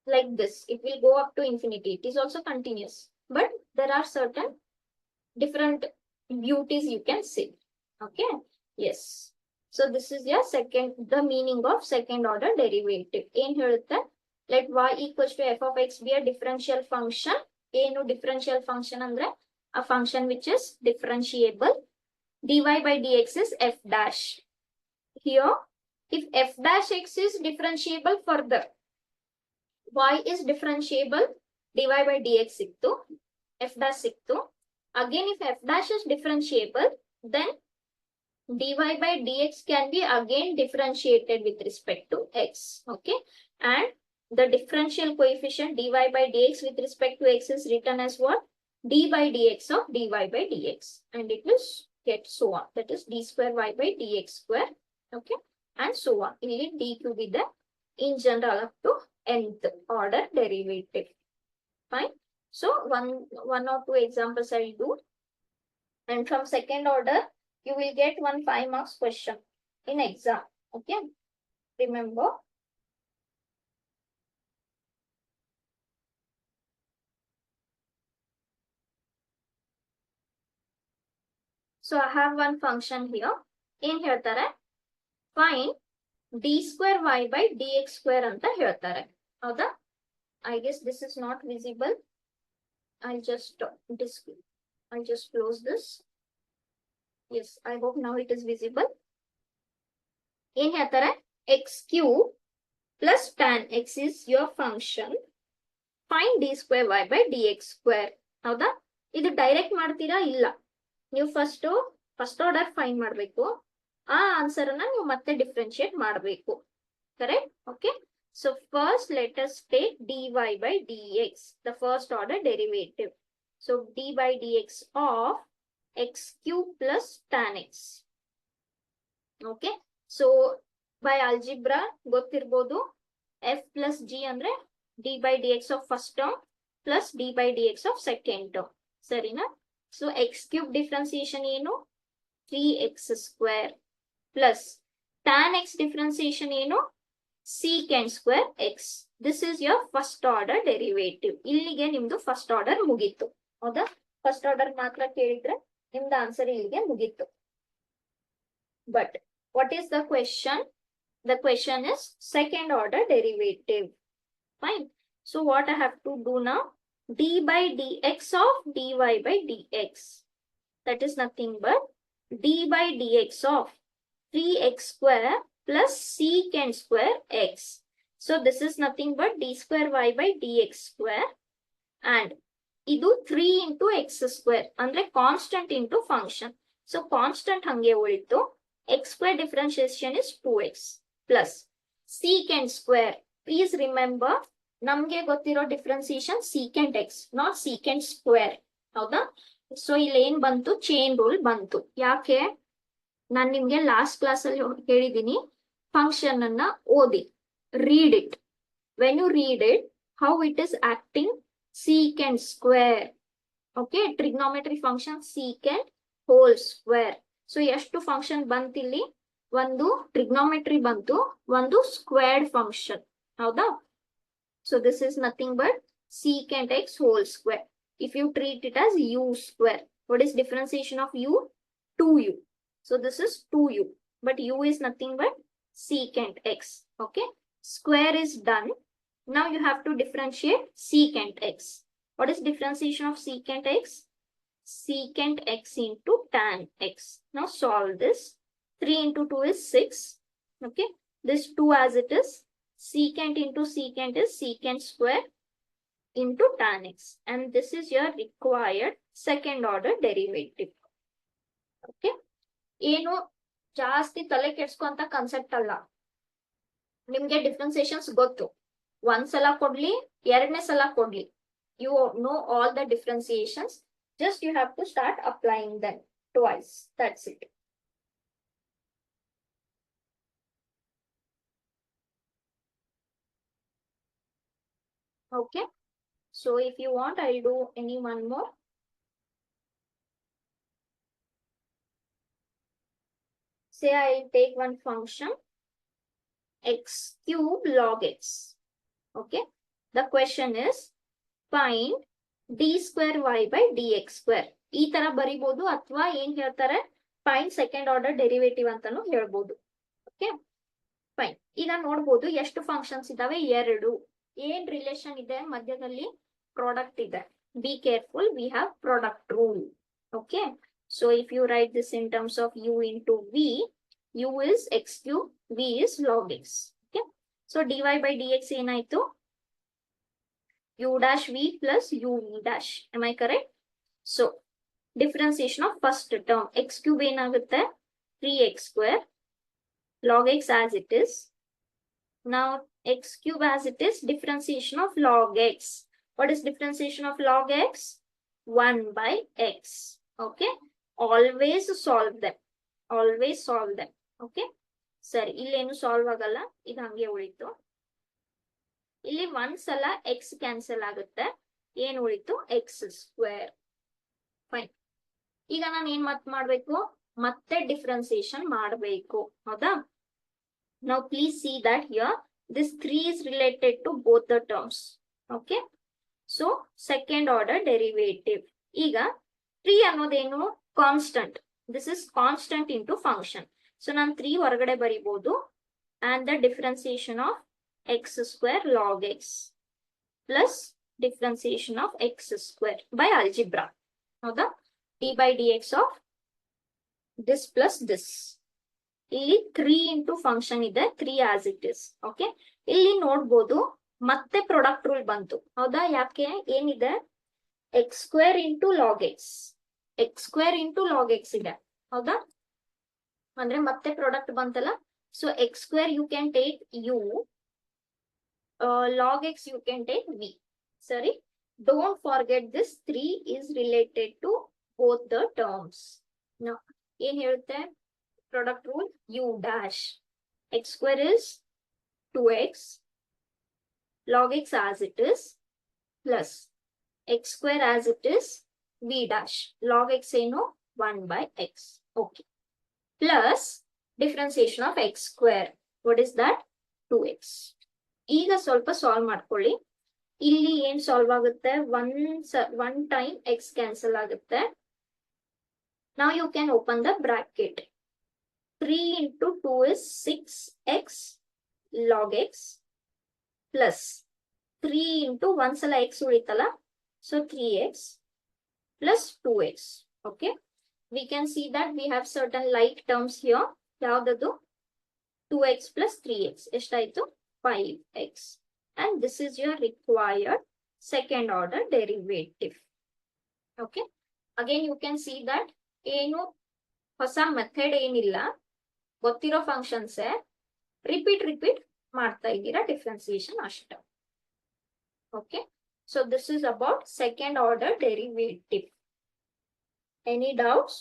like this, it will go up to infinity. It is also continuous. But there are certain different beauties you can see. Okay. Yes. So this is your the meaning of second order derivative. In here, let y equals to f of x be a differential function. ಏನು differential function andre a function which is differentiable. dy by dx is f dash. Here, if f dash x is differentiable further, y is differentiable, dy by dx ಸಿಕ್ತು, f dash ಸಿಕ್ತು. Again, if f dash is differentiable, then dy by dx can be again differentiated with respect to x. Okay. And the differential coefficient dy by dx with respect to x is written as what? D by dx of dy by dx. And it will get so on. That is d square y by dx square. Okay. And so on. ಇಲ್ಲಿ d cube ಇದೆ. In general up to nth order derivative. Fine. So one or two examples I will do. And from second order, you will get one 5 marks question in exam. Okay. Remember. So I have one function here. In ಹೇಳ್ತಾರೆ find d square y by dx square ಅಂತ ಹೇಳ್ತಾರೆ. ಹೌದಾ? I guess this is not visible. I'll just close this. Yes, I hope now it is visible. In ಹೇಳ್ತಾರೆ x cube plus tan x is your function. Find d square y by dx square. ಹೌದಾ? ಇದು direct ಮಾಡ್ತೀರಾ? ಇಲ್ಲ. ನೀವು first order find ಮಾಡಬೇಕು. ಆ answer ಅನ್ನ ನೀವು ಮತ್ತೆ ಡಿಫ್ರೆನ್ಶಿಯೇಟ್ ಮಾಡಬೇಕು. Correct? Okay. So first let us take dy by dx, the first order derivative. So d by dx of x cube plus tan x. Okay. So by algebra ಗೊತ್ತಿರ್ಬೋದು, f plus g ಅಂದ್ರೆ d by dx of first term plus d by dx of second term. ಸರಿನಾ? So x cube differentiation ಏನು? 3x square plus tan x differentiation ಏನು? secant square x. This is your first order derivative. ಇಲ್ಲಿಗೆ ನಿಮ್ದು first order ಮುಗೀತು. ಹೌದಾ? first order ಮಾತ್ರ ಕೇಳಿದ್ರೆ ನಿಮ್ದು ಆನ್ಸರ್ ಇಲ್ಲಿಗೆ ಮುಗೀತು. But what is the question? The question is second order derivative. Fine. So what I have to do now? D by dx of dy by dx. That is nothing but d by dx of 3x square plus secant square x. So this is nothing but d square y by dx square. And idu 3 into x square. Andre constant into function. So constant hange ಉಳಿತು. X square differentiation is 2x plus secant square. Please remember, ನಮ್ಗೆ ಗೊತ್ತಿರೋ differentiation secant x, not secant square. ಹೌದಾ? So ಇಲ್ಲಿ ಏನ್ ಬಂತು? Chain rule ಬಂತು. ಯಾಕೆ? ನಾನು ನಿಮ್ಗೆ ಲಾಸ್ಟ್ ಕ್ಲಾಸ್ ಅಲ್ಲಿ ಹೇಳಿದೀನಿ, ಫಂಕ್ಷನ್ ಅನ್ನ ಓದಿ, read it. When you read it, how it is acting secant square. Okay. Trigonometry function secant whole square. So ಎಷ್ಟು ಫಂಕ್ಷನ್ ಬಂತಿಲ್ಲಿ? ಒಂದು ಟ್ರಿಗ್ನೋಮೆಟ್ರಿ ಬಂತು, ಒಂದು ಸ್ಕ್ವೇರ್ಡ್ ಫಂಕ್ಷನ್. ಹೌದಾ? So this is nothing but secant x whole square. If you treat it as u square, what is differentiation of u? 2u. So this is 2u, but u is nothing but secant x. Okay. Square is done. Now you have to differentiate secant x. What is differentiation of secant x? Secant x into tan x. Now solve this. 3 into 2 is 6. Okay. This 2 as it is. Secant into secant is secant square into tan x. And this is your required second order derivative. Okay. ಏನು ಜಾಸ್ತಿ ತಲೆ ಕೆಡ್ಸ್ಕೊಂತ concept ಅಲ್ಲ. ನಿಮ್ಗೆ ಡಿಫ್ರೆನ್ಸಿಯೇಷನ್ಸ್ ಗೊತ್ತು. ಒಂದ್ಸಲ ಕೊಡ್ಲಿ, ಎರಡನೇ ಸಲ ಕೊಡ್ಲಿ, you know all the differentiations. Just you have to start applying them twice. That's it. Okay. So if you want, I'll do any one more. say I'll take one function x cube log x. Okay. The question is find d square y by dx square. ಈ ತರ ಬರಿಬಹುದು ಅಥವಾ ಏನ್ ಹೇಳ್ತಾರೆ find second order derivative ಅಂತಾನು ಹೇಳ್ಬೋದು. Okay fine. ಈಗ ನೋಡ್ಬೋದು ಎಷ್ಟು ಫಂಕ್ಷನ್ಸ್ ಇದಾವೆ, ಎರಡು. ಏನ್ ರಿಲೇಷನ್ ಇದೆ ಮಧ್ಯದಲ್ಲಿ, ಪ್ರಾಡಕ್ಟ್ ಇದೆ. Be careful, we have product rule. Okay, so if you write this in terms of u into v, u is x cube, v is log x. Okay, so dy by dx ಏನಾಯ್ತು, u dash v plus uv dash. Am I correct? So differentiation of first term, x cube ಏನಾಗುತ್ತೆ 3x square, log x as it is. Now x cube as it is, differentiation of log x. What is differentiation of log x? 1 by x. Okay, always solve them, always solve them. Okay, ಸರಿ, ಇಲ್ಲೇನು solve ಆಗಲ್ಲ, ಇದು ಹಂಗೆ ಉಳಿತು. ಇಲ್ಲಿ ಒಂದ್ಸಲ x cancel ಆಗುತ್ತೆ, ಏನ್ ಉಳಿತು x ಸ್ಕ್ವೇರ್. ಫೈನ್. ಈಗ ನಾನು ಏನ್ ಮಾಡ್ಬೇಕು, ಮತ್ತೆ ಡಿಫ್ರೆನ್ಸಿಯೇಷನ್ ಮಾಡಬೇಕು, ಹೌದಾ? Now please see that here this 3 is related to both the terms. Okay, so second order derivative. ಈಗ 3 ಅನ್ನೋದೇನು, constant. This is constant into function. So ನಾನು 3 ಹೊರಗಡೆ ಬರಿಬಹುದು, and the differentiation of x square log x plus differentiation of x square by algebra. ಹೌದಾ? d by dx of this plus this. ಇಲ್ಲಿ 3 into function ಇದೆ, 3 as it is. Okay, ಇಲ್ಲಿ ನೋಡ್ಬೋದು ಮತ್ತೆ product rule ಬಂತು, ಹೌದಾ? ಯಾಕೆ, ಏನಿದೆ, X square into log X, X square into log X ಇದೆ, ಹೌದಾ? ಅಂದ್ರೆ ಮತ್ತೆ ಪ್ರಾಡಕ್ಟ್ ಬಂತಲ್ಲ. So X square you can take U, log X you can take V. ಸರಿ, don't forget this 3 is related to both the terms. ಏನ್ ಹೇಳುತ್ತೆ product rule, u dash x square is 2x log x as it is plus x square as it is v dash log x ಏನು 1 by x. Okay, plus differentiation of x square, what is that, 2x. ಈಗ ಸ್ವಲ್ಪ solve ಮಾಡ್ಕೊಳ್ಳಿ. ಇಲ್ಲಿ ಏನ್ solve ಆಗುತ್ತೆ, one time x cancel ಆಗುತ್ತೆ. Now you can open the bracket. 3 into 2 is 6x log x plus 3 into 1 sala x ಉಳಿತಲ್ಲ, so 3x plus 2x. Okay, we can see that we have certain like terms here. ಯಾವ್ದದು, 2x plus 3x ಎಷ್ಟಾಯ್ತು, 5x. And this is your required second order derivative. Okay, again you can see that ಏನು ಹೊಸ method ಏನಿಲ್ಲ, ಗೊತ್ತಿರೋ functions repeat ಮಾಡ್ತಾ ಇದ್ದೀರಾ differentiation ಅಷ್ಟೇ. Okay, so this is about second order derivative. Any doubts?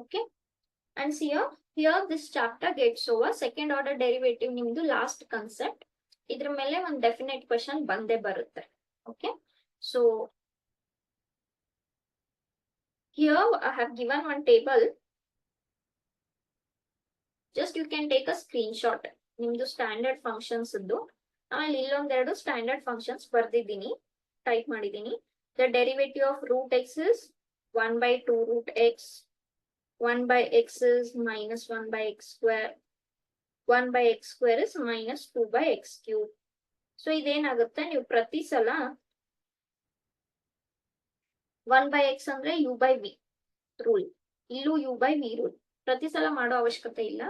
Okay, and here this chapter gets over. Second order derivative ನಿಮ್ದು last concept. ಇದ್ರ ಮೇಲೆ ಒಂದು ಡೆಫಿನೆಟ್ ಕ್ವೆಶನ್ ಬಂದೇ ಬರುತ್ತೆ. Okay, so here I have given one table. Just you can take a screenshot. ನಿಮ್ದು standard functions ಇದ್ದು ಆಮೇಲೆ ಇಲ್ಲೊಂದೆರಡು ಸ್ಟ್ಯಾಂಡರ್ಡ್ ಫಂಕ್ಷನ್ಸ್ ಬರ್ದಿದ್ದೀನಿ, ಟೈಪ್ ಮಾಡಿದ್ದೀನಿ. The derivative of root x is 1 by 2 root x, 1 by x is minus 1 by x square, 1 by x square is minus 2 by x cube. So ಇದೇನಾಗುತ್ತೆ, ನೀವು ಪ್ರತಿ ಸಲ 1 by x ಅಂದ್ರೆ u by v rule, ಇಲ್ಲೂ u by v rule. ಪ್ರತಿ ಸಲ ಮಾಡೋ ಅವಶ್ಯಕತೆ ಇಲ್ಲ.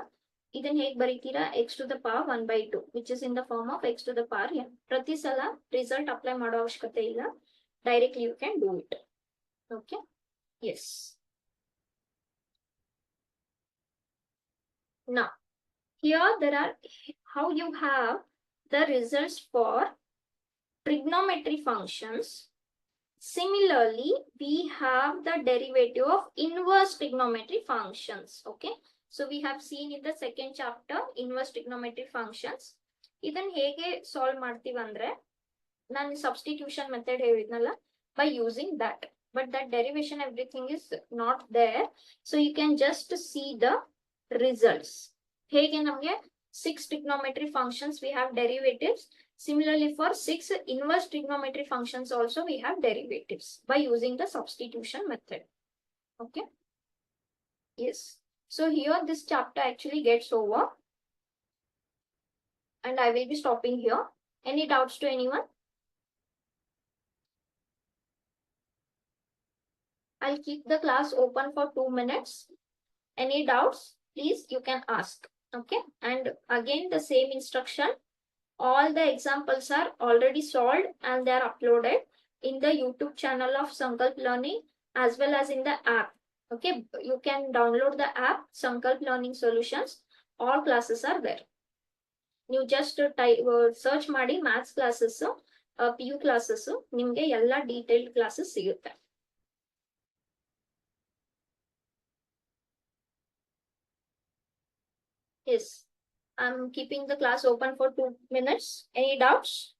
ಇದನ್ನ ಹೇಗ್ ಬರೀತೀರಾ, x to the power 1 by 2 which is in the form of x to the power n. ಪ್ರತಿ ಸಲ ರಿಸಲ್ಟ್ ಅಪ್ಲೈ ಮಾಡೋ ಅವಶ್ಯಕತೆ ಇಲ್ಲ, directly you can do it. Okay, yes. Now here there are how you have the results for trigonometry functions. Similarly, we have the derivative of inverse trigonometry functions. Okay, so we have seen in the second chapter inverse trigonometry functions. ಇದನ್ನ ಹೇಗೆ solve ಮಾಡ್ತೀವಿ ಅಂದ್ರೆ, ನಾನು substitution method ಹೇಳಿದ್ನಲ್ಲ, by using that. but that derivation, everything is not there. So you can just see the results. Hege namge 6 trigonometry functions we have derivatives. Similarly, for 6 inverse trigonometry functions also we have derivatives by using the substitution method. Okay. Yes. So here this chapter actually gets over, and I will be stopping here. Any doubts to anyone? I'll keep the class open for 2 minutes. Any doubts, please, you can ask. Okay. And again, the same instruction. All the examples are already solved and they are uploaded in the YouTube channel of Sankalp Learning as well as in the app. Okay. You can download the app, Sankalp Learning Solutions. All classes are there. You just search ಮಾಡಿ maths classes PU classes ನಿಮಗೆ ಎಲ್ಲ detailed classes ಸಿಗುತ್ತೆ. Yes, I'm keeping the class open for 2 minutes. Any doubts?